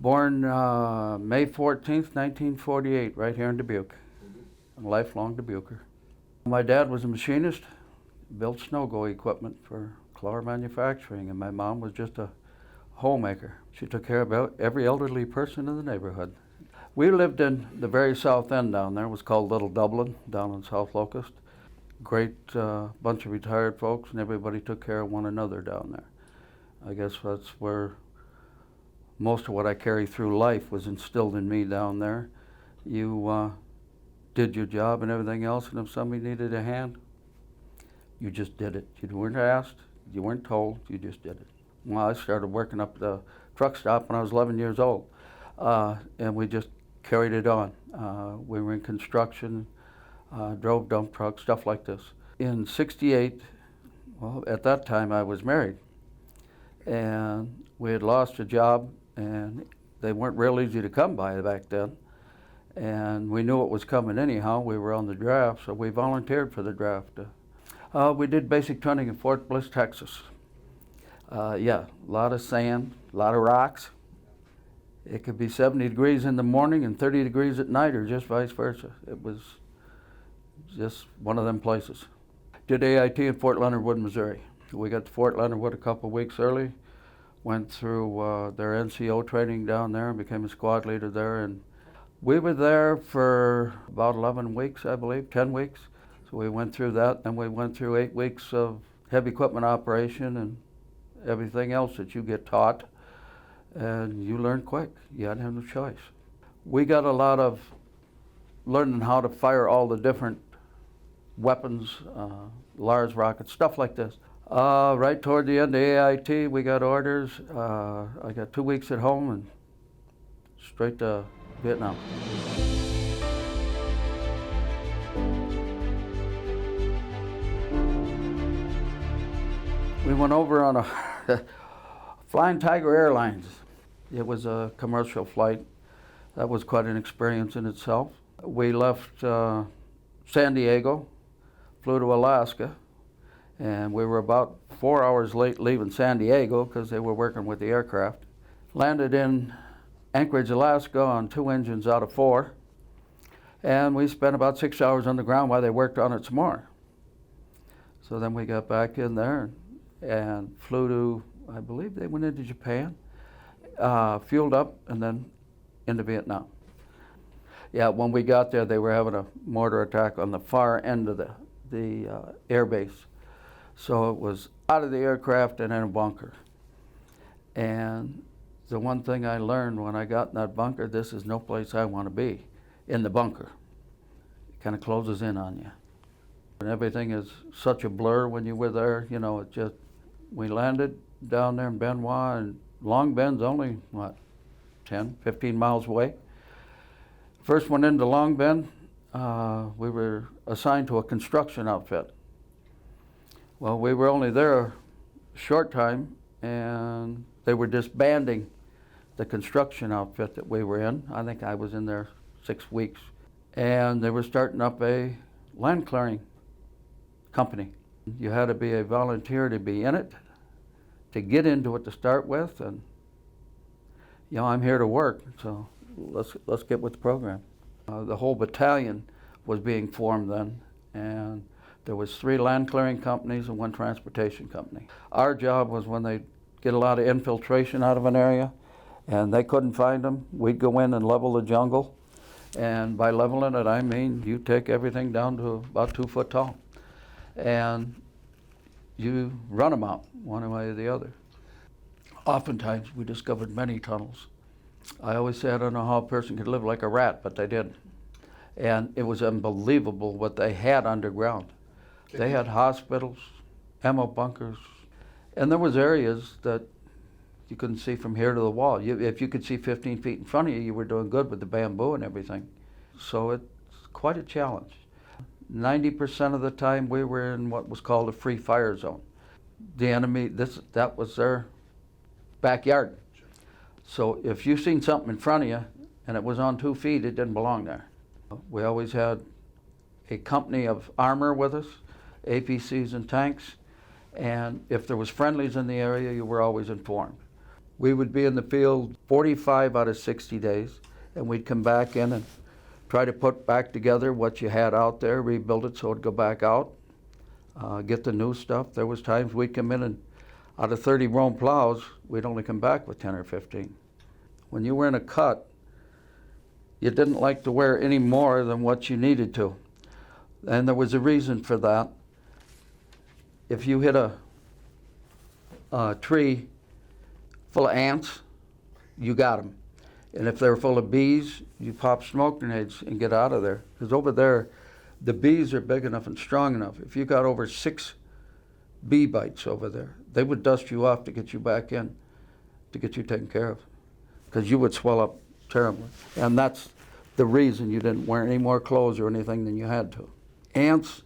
Born May 14th, 1948, right here in Dubuque. I'm a lifelong Dubuquer. My dad was a machinist, built snow-go equipment for Clore Manufacturing, and my mom was just a homemaker. She took care of every elderly person in the neighborhood. We lived in the very south end down there. It was called Little Dublin, down in South Locust. Great bunch of retired folks, and everybody took care of one another down there. I guess that's where most of what I carry through life was instilled in me down there. You did your job and everything else, and if somebody needed a hand, you just did it. You weren't asked, you weren't told, you just did it. Well, I started working up at the truck stop when I was 11 years old, and we just carried it on. We were in construction, drove dump trucks, stuff like this. In '68, well, at that time I was married, and we had lost a job, and they weren't real easy to come by back then. And we knew it was coming anyhow. We were on the draft, so we volunteered for the draft. We did basic training in Fort Bliss, Texas. Yeah, a lot of sand, a lot of rocks. It could be 70 degrees in the morning and 30 degrees at night, or just vice versa. It was just one of them places. Did AIT in Fort Leonard Wood, Missouri. We got to Fort Leonard Wood a couple of weeks early, went through their NCO training down there and became a squad leader there. And we were there for about 11 weeks, I believe, 10 weeks. So we went through that, and we went through 8 weeks of heavy equipment operation and everything else that you get taught, and you learn quick. You had to have no choice. We got a lot of learning how to fire all the different weapons, Lars rockets, stuff like this. Right toward the end of AIT, we got orders. I got 2 weeks at home and straight to Vietnam. We went over on a Flying Tiger Airlines. It was a commercial flight. That was quite an experience in itself. We left San Diego, flew to Alaska, and we were about 4 hours late leaving San Diego because they were working with the aircraft. Landed in Anchorage, Alaska on 2 engines out of 4, and we spent about 6 hours on the ground while they worked on it some more. So then we got back in there and flew to, I believe they went into Japan, fueled up, and then into Vietnam. Yeah, when we got there, they were having a mortar attack on the far end of the air base. So it was out of the aircraft and in a bunker. And the one thing I learned when I got in that bunker, this is no place I want to be, in the bunker. It kind of closes in on you. And everything is such a blur when you were there, you know, it just, we landed down there in Benoit, and Long Bend's only, 10, 15 miles away. First went into Long Bend, we were assigned to a construction outfit. Well, we were only there a short time, and they were disbanding the construction outfit that we were in. I think I was in there 6 weeks. And they were starting up a land clearing company. You had to be a volunteer to be in it, to get into it to start with, and you know, I'm here to work, so let's get with the program. The whole battalion was being formed then, and there was 3 land clearing companies and 1 transportation company. Our job was when they get a lot of infiltration out of an area and they couldn't find them, we'd go in and level the jungle. And by leveling it, I mean you take everything down to about 2 foot tall and you run them out one way or the other. Oftentimes we discovered many tunnels. I always say I don't know how a person could live like a rat, but they did. And it was unbelievable what they had underground. They had hospitals, ammo bunkers, and there was areas that you couldn't see from here to the wall. If you could see 15 feet in front of you, you were doing good with the bamboo and everything. So it's quite a challenge. 90% of the time we were in what was called a free fire zone. The enemy, that was their backyard. So if you seen something in front of you and it was on 2 feet, it didn't belong there. We always had a company of armor with us, APCs and tanks, and if there was friendlies in the area, you were always informed. We would be in the field 45 out of 60 days, and we'd come back in and try to put back together what you had out there, rebuild it so it'd go back out, get the new stuff. There was times we'd come in and out of 30 Rome plows, we'd only come back with 10 or 15. When you were in a cut, you didn't like to wear any more than what you needed to. And there was a reason for that. If you hit a tree full of ants, you got them. And if they're full of bees, you pop smoke grenades and get out of there. Because over there, the bees are big enough and strong enough. If you got over 6 bee bites over there, they would dust you off to get you back in, to get you taken care of. Because you would swell up terribly. And that's the reason you didn't wear any more clothes or anything than you had to. Ants,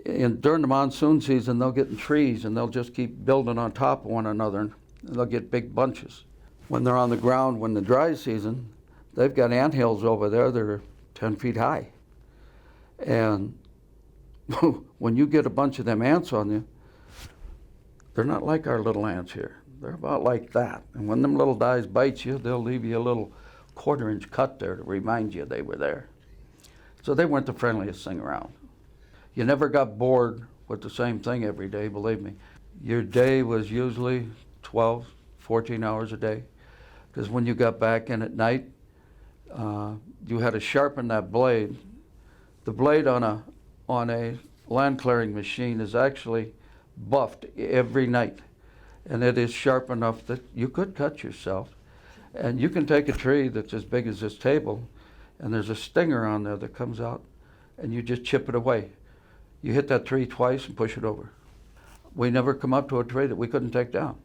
during the monsoon season, they'll get in trees and they'll just keep building on top of one another, and they'll get big bunches. When they're on the ground, when the dry season, they've got ant hills over there that are 10 feet high. And when you get a bunch of them ants on you, they're not like our little ants here. They're about like that. And when them little guys bite you, they'll leave you a little 1/4-inch cut there to remind you they were there. So they weren't the friendliest thing around. You never got bored with the same thing every day, believe me. Your day was usually 12, 14 hours a day. Because when you got back in at night, you had to sharpen that blade. The blade on a land clearing machine is actually buffed every night. And it is sharp enough that you could cut yourself. And you can take a tree that's as big as this table, and there's a stinger on there that comes out, and you just chip it away. You hit that tree twice and push it over. We never come up to a tree that we couldn't take down.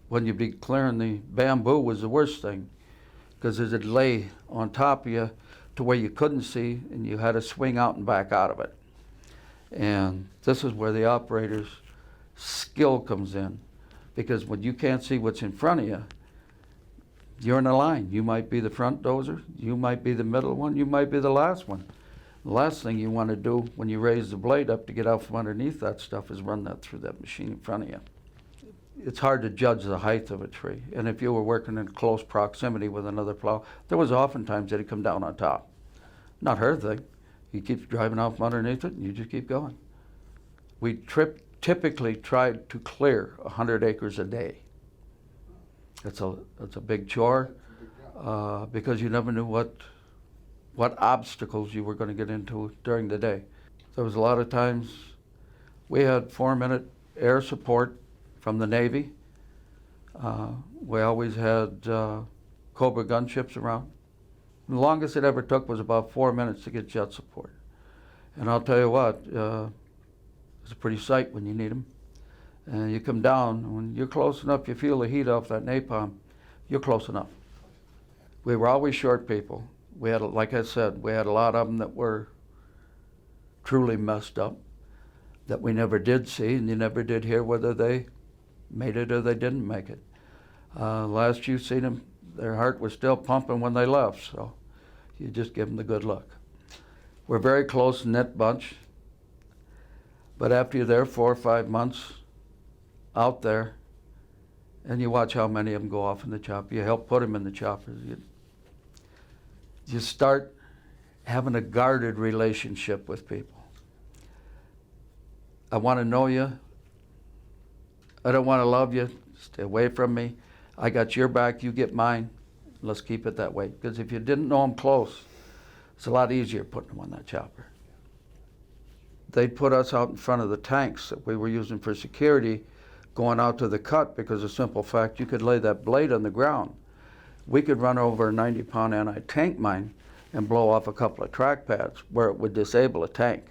When you'd be clearing the bamboo was the worst thing, because it'd lay on top of you to where you couldn't see, and you had to swing out and back out of it. And this is where the operator's skill comes in, because when you can't see what's in front of you, you're in a line. You might be the front dozer, you might be the middle one, you might be the last one. The last thing you want to do when you raise the blade up to get out from underneath that stuff is run that through that machine in front of you. It's hard to judge the height of a tree. And if you were working in close proximity with another plow, there was oftentimes that it'd come down on top. Not her thing. You keep driving out from underneath it and you just keep going. We typically tried to clear 100 acres a day. It's a big chore because you never knew what obstacles you were going to get into during the day. There was a lot of times we had 4-minute air support from the Navy. We always had Cobra gunships around. The longest it ever took was about 4 minutes to get jet support. And I'll tell you what, it's a pretty sight when you need them. And you come down, when you're close enough, you feel the heat off that napalm, you're close enough. We were always short people. We had, like I said, we had a lot of them that were truly messed up, that we never did see, and you never did hear whether they made it or they didn't make it. Last you seen them, their heart was still pumping when they left, so you just give them the good luck. We're a very close-knit bunch, but after you're there 4 or 5 months out there, and you watch how many of them go off in the chopper, you help put them in the choppers, you start having a guarded relationship with people. I want to know you. I don't want to love you. Stay away from me. I got your back, you get mine. Let's keep it that way. Because if you didn't know them close, it's a lot easier putting them on that chopper. They'd put us out in front of the tanks that we were using for security going out to the cut, because of the simple fact you could lay that blade on the ground. We could run over a 90-pound anti-tank mine and blow off a couple of track pads where it would disable a tank.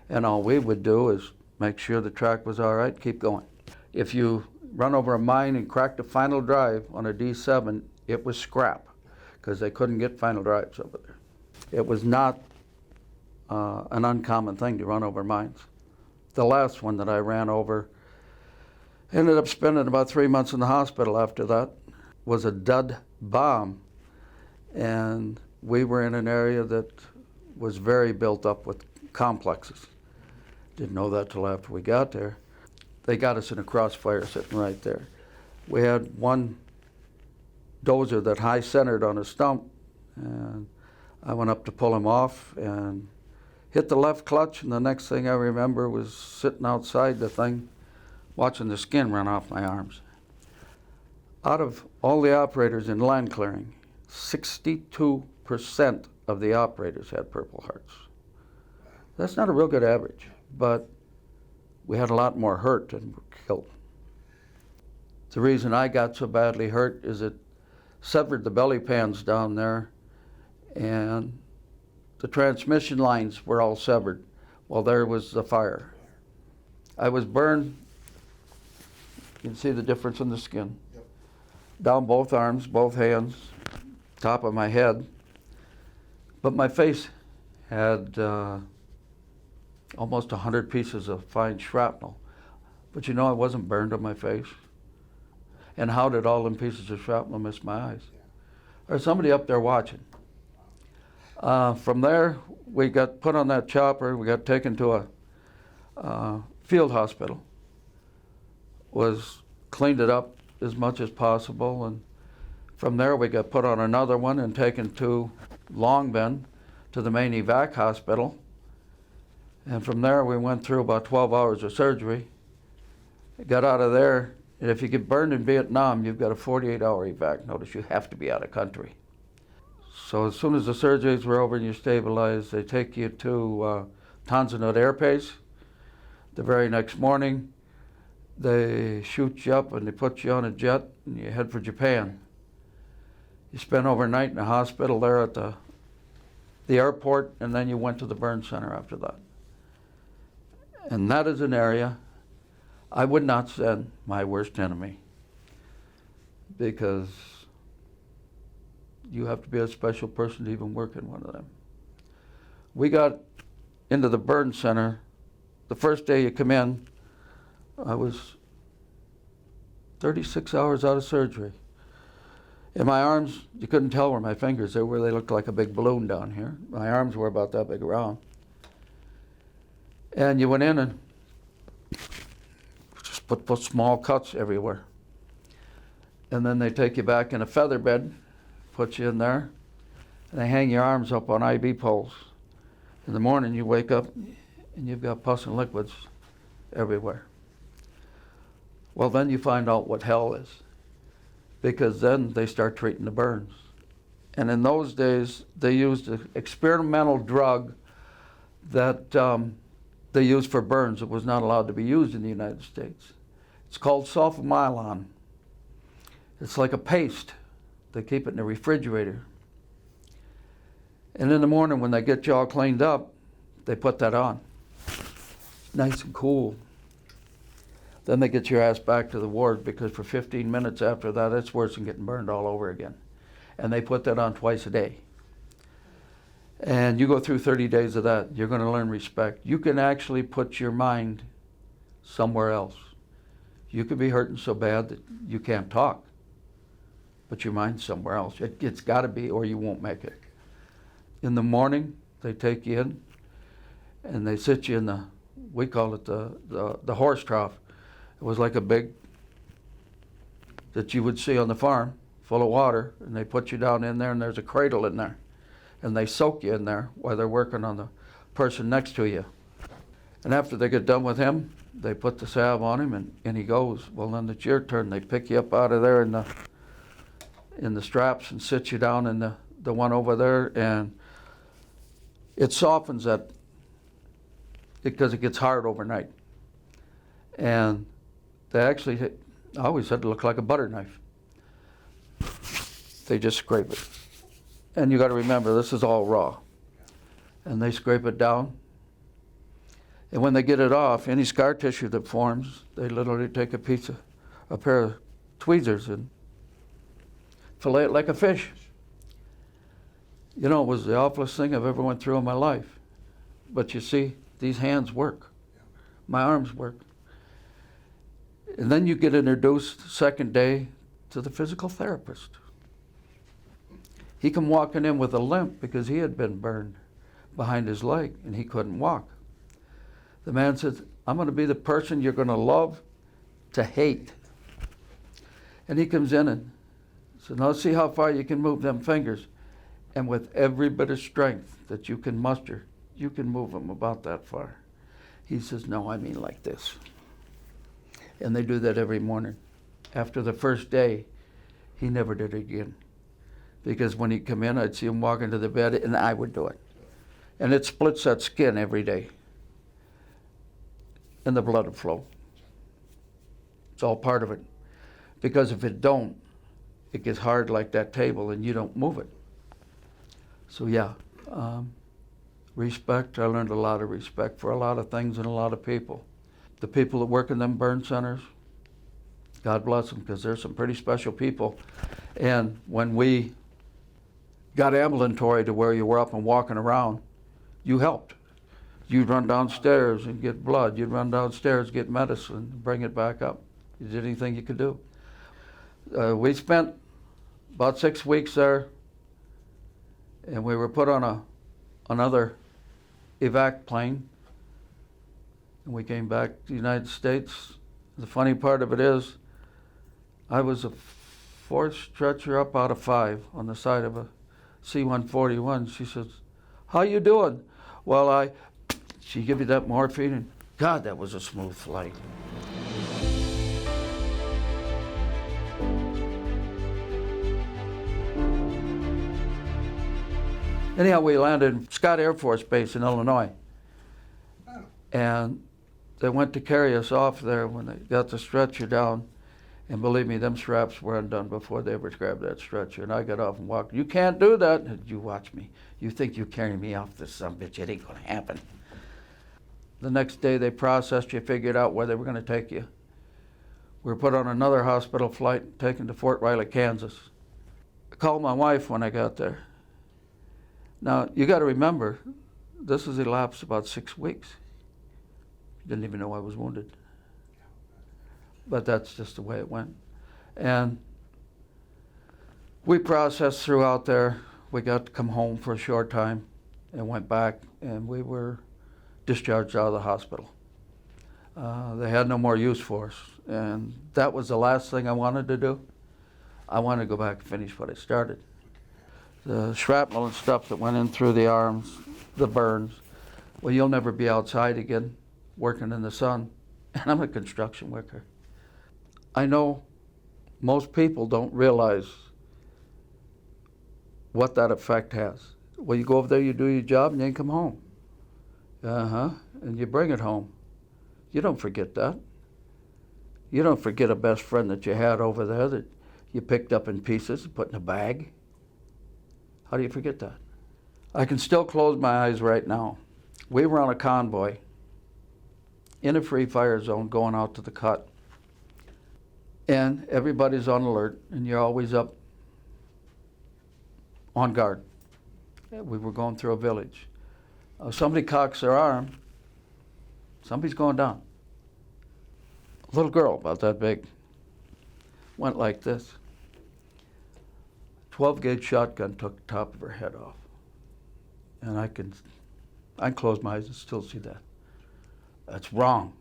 And all we would do is make sure the track was all right, keep going. If you run over a mine and crack the final drive on a D7, it was scrap, because they couldn't get final drives over there. It was not an uncommon thing to run over mines. The last one that I ran over, ended up spending about 3 months in the hospital after that, was a dud bomb. And we were in an area that was very built up with complexes. Didn't know that till after we got there. They got us in a crossfire sitting right there. We had one dozer that high centered on a stump, and I went up to pull him off and hit the left clutch, and the next thing I remember was sitting outside the thing watching the skin run off my arms. Out of all the operators in land clearing, 62% of the operators had Purple Hearts. That's not a real good average, but we had a lot more hurt than were killed. The reason I got so badly hurt is it severed the belly pans down there, and the transmission lines were all severed while there was the fire. I was burned. You can see the difference in the skin. Yep. Down both arms, both hands, top of my head. But my face had almost 100 pieces of fine shrapnel. But you know, I wasn't burned on my face. And how did all them pieces of shrapnel miss my eyes? There's somebody up there watching. From there, we got put on that chopper. We got taken to a field hospital. Was cleaned it up as much as possible, and from there we got put on another one and taken to Long Bend to the main evac hospital. And from there we went through about 12 hours of surgery. Got out of there, and if you get burned in Vietnam, you've got a 48-hour evac notice. You have to be out of country. So as soon as the surgeries were over and you stabilized, they take you to Tanzanite Air Base. The very next morning, they shoot you up and they put you on a jet and you head for Japan. You spent overnight in a hospital there at the airport, and then you went to the burn center after that. And that is an area I would not send my worst enemy, because you have to be a special person to even work in one of them. We got into the burn center. The first day you come in, I was 36 hours out of surgery. In my arms, you couldn't tell where my fingers were. They looked like a big balloon down here. My arms were about that big around. And you went in and just put small cuts everywhere. And then they take you back in a feather bed, put you in there, and they hang your arms up on IV poles. In the morning you wake up and you've got pus and liquids everywhere. Well, then you find out what hell is, because then they start treating the burns. And in those days, they used an experimental drug that they used for burns. It was not allowed to be used in the United States. It's called sulfamylon. It's like a paste. They keep it in the refrigerator. And in the morning, when they get you all cleaned up, they put that on. Nice and cool. Then they get your ass back to the ward, because for 15 minutes after that, it's worse than getting burned all over again. And they put that on twice a day. And you go through 30 days of that, you're going to learn respect. You can actually put your mind somewhere else. You could be hurting so bad that you can't talk, but your mind's somewhere else. It's got to be, or you won't make it. In the morning, they take you in, and they sit you in the, we call it the horse trough. It was like a big, that you would see on the farm, full of water, and they put you down in there, and there's a cradle in there. And they soak you in there while they're working on the person next to you. And after they get done with him, they put the salve on him, and he goes. Well, then it's your turn. They pick you up out of there in the straps and sit you down in the one over there, and it softens that, because it gets hard overnight. And they actually, I always said it looked like a butter knife. They just scrape it. And you got to remember, this is all raw. And they scrape it down. And when they get it off, any scar tissue that forms, they literally take a pair of tweezers and fillet it like a fish. You know, it was the awfulest thing I've ever went through in my life. But you see, these hands work. My arms work. And then you get introduced the second day to the physical therapist. He come walking in with a limp because he had been burned behind his leg and he couldn't walk. The man said, I'm going to be the person you're going to love to hate. And he comes in and says, now see how far you can move them fingers. And with every bit of strength that you can muster, you can move them about that far. He says, no, I mean like this. And they do that every morning. After the first day, he never did it again. Because when he'd come in, I'd see him walk into the bed, and I would do it. And it splits that skin every day. And the blood would flow. It's all part of it. Because if it don't, it gets hard like that table, and you don't move it. So yeah, respect. I learned a lot of respect for a lot of things and a lot of people. The people that work in them burn centers, God bless them, because they're some pretty special people. And when we got ambulatory to where you were up and walking around, you helped. You'd run downstairs and get blood. You'd run downstairs, get medicine, bring it back up. You did anything you could do. We spent about 6 weeks there, and we were put on another evac plane, and we came back to the United States. The funny part of it is, I was a fourth stretcher up out of 5 on the side of a C-141. She says, how you doing? Well, she give you that morphine, and God, that was a smooth flight. Anyhow, we landed in Scott Air Force Base in Illinois. And they went to carry us off there when they got the stretcher down. And believe me, them straps were undone before they ever grabbed that stretcher. And I got off and walked. You can't do that. And you watch me. You think you carry me off this sumbitch. It ain't going to happen. The next day they processed you, figured out where they were going to take you. We were put on another hospital flight, taken to Fort Riley, Kansas. I called my wife when I got there. Now, you got to remember, this has elapsed about 6 weeks. Didn't even know I was wounded. But that's just the way it went. And we processed throughout there. We got to come home for a short time and went back, and we were discharged out of the hospital. They had no more use for us, and that was the last thing I wanted to do. I wanted to go back and finish what I started. The shrapnel and stuff that went in through the arms, the burns, well, you'll never be outside again working in the sun. And I'm a construction worker. I know most people don't realize what that effect has. Well, you go over there, you do your job, and then you come home. And you bring it home. You don't forget that. You don't forget a best friend that you had over there that you picked up in pieces and put in a bag. How do you forget that? I can still close my eyes right now. We were on a convoy in a free fire zone going out to the cut. And everybody's on alert, and you're always up on guard. We were going through a village. Somebody cocks their arm, somebody's going down. A little girl about that big went like this. 12-gauge shotgun took the top of her head off. And I can close my eyes and still see that. That's wrong.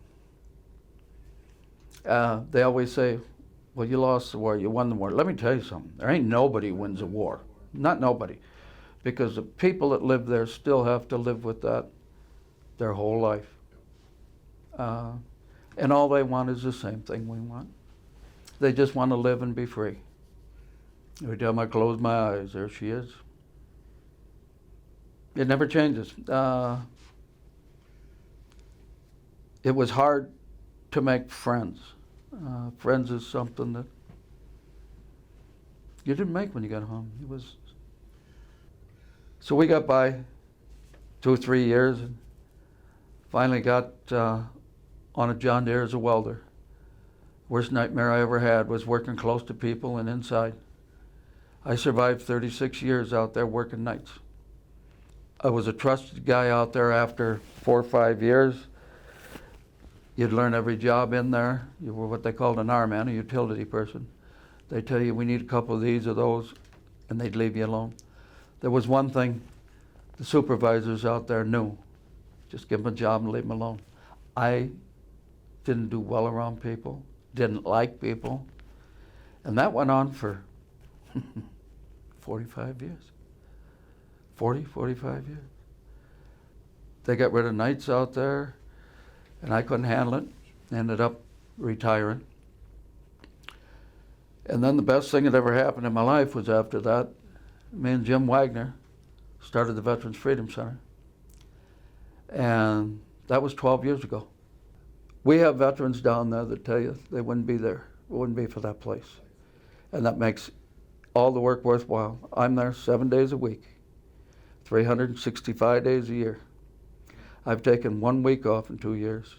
They always say, well, you lost the war, you won the war. Let me tell you something. There ain't nobody wins a war. Not nobody. Because the people that live there still have to live with that their whole life. And all they want is the same thing we want. They just want to live and be free. Every time I close my eyes, there she is. It never changes. It was hard to make friends. Friends is something that you didn't make when you got home. It was. So we got by 2 or 3 years and finally got on a John Deere as a welder. Worst nightmare I ever had was working close to people and inside. I survived 36 years out there working nights. I was a trusted guy out there after 4 or 5 years. You'd learn every job in there. You were what they called an R-man, a utility person. They'd tell you, we need a couple of these or those, and they'd leave you alone. There was one thing the supervisors out there knew. Just give them a job and leave them alone. I didn't do well around people, didn't like people, And that went on for 45 years. 45 years. They got rid of nights out there, and I couldn't handle it. Ended up retiring. And then the best thing that ever happened in my life was after that, me and Jim Wagner started the Veterans Freedom Center. And that was 12 years ago. We have veterans down there that tell you they wouldn't be there. It wouldn't be for that place. And that makes all the work worthwhile. I'm there 7 days a week, 365 days a year. I've taken 1 week off in 2 years.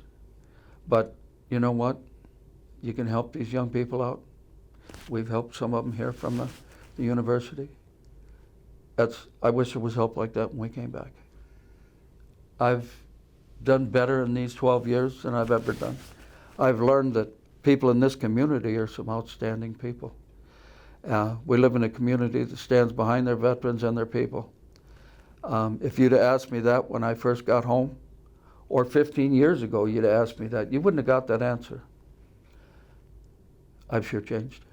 But you know what? You can help these young people out. We've helped some of them here from the university. I wish there was help like that when we came back. I've done better in these 12 years than I've ever done. I've learned that people in this community are some outstanding people. We live in a community that stands behind their veterans and their people. If you'd have asked me that when I first got home, or 15 years ago, you'd have asked me that, you wouldn't have got that answer. I've sure changed.